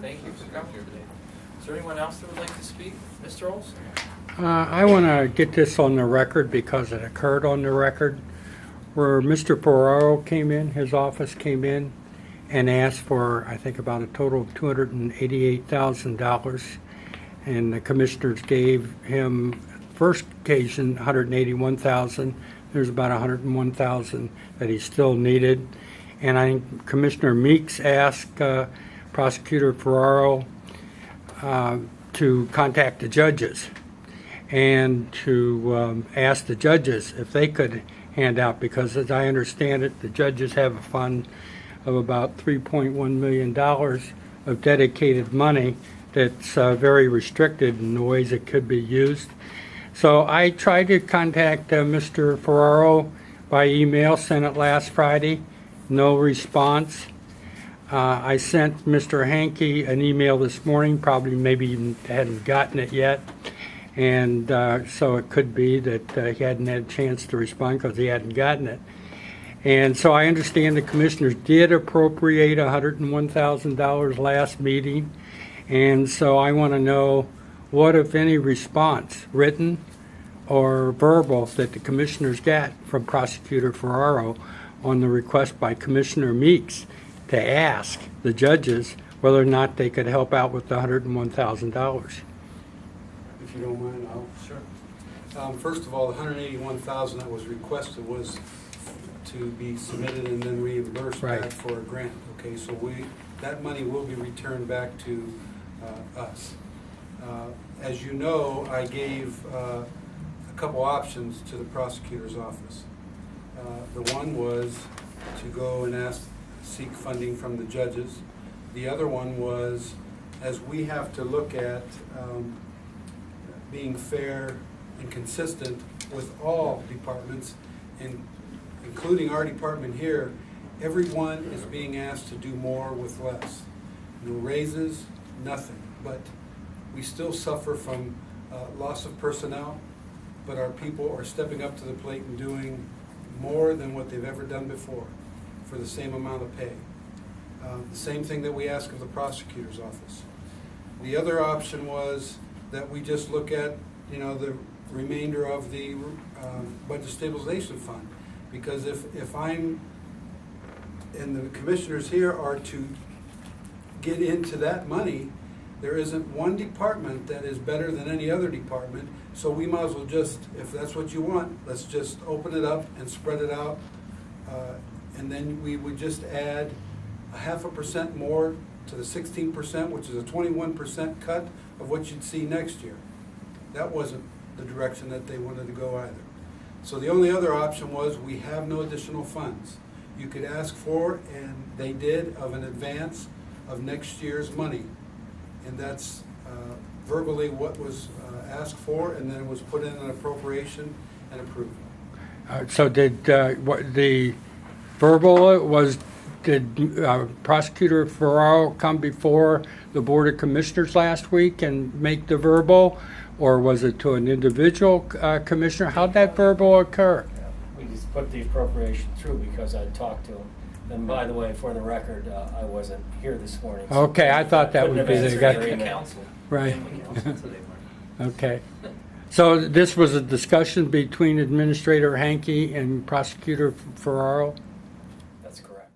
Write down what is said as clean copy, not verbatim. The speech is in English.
Thank you for coming here today. Is there anyone else that would like to speak? Mr. Olson? I want to get this on the record because it occurred on the record where Mr. Ferrero came in, his office came in and asked for, I think, about a total of $288,000. And the commissioners gave him, first occasion, $181,000. There's about $101,000 that he still needed. And I think Commissioner Meeks asked Prosecutor Ferrero to contact the judges and to ask the judges if they could hand out, because as I understand it, the judges have a fund of about $3.1 million of dedicated money that's very restricted in the ways it could be used. So I tried to contact Mr. Ferrero by email, sent it last Friday, no response. I sent Mr. Hankey an email this morning, probably maybe even hadn't gotten it yet. And so it could be that he hadn't had a chance to respond because he hadn't gotten it. And so I understand the commissioners did appropriate $101,000 last meeting. And so I want to know what, if any, response, written or verbal, that the commissioners got from Prosecutor Ferrero on the request by Commissioner Meeks to ask the judges whether or not they could help out with the $101,000. If you don't mind, I'll. Sure. First of all, the $181,000 that was requested was to be submitted and then reimbursed Right. back for a grant. Okay, so that money will be returned back to us. As you know, I gave a couple options to the prosecutor's office. The one was to go and seek funding from the judges. The other one was, as we have to look at being fair and consistent with all departments, and including our department here, everyone is being asked to do more with less. No raises, nothing. But we still suffer from loss of personnel, but our people are stepping up to the plate and doing more than what they've ever done before for the same amount of pay. The same thing that we ask of the prosecutor's office. The other option was that we just look at, the remainder of the budget stabilization fund. Because if I'm, and the commissioners here are to get into that money, there isn't one department that is better than any other department, so we might as well just, if that's what you want, let's just open it up and spread it out. And then we would just add 0.5% more to the 16%, which is a 21% cut of what you'd see next year. That wasn't the direction that they wanted to go either. So the only other option was, we have no additional funds. You could ask for, and they did, of an advance of next year's money. And that's verbally what was asked for, and then it was put in an appropriation and approved. So did what the verbal was? Did Prosecutor Ferrero come before the Board of Commissioners last week and make the verbal, or was it to an individual commissioner? How'd that verbal occur? We just put the appropriation through because I talked to him. And by the way, for the record, I wasn't here this morning. So Okay, I thought that would be couldn't have the answered guy. your email. Council. Right. Council today, Mark. Okay. So this was a discussion between Administrator Hankey and Prosecutor Ferrero? That's correct.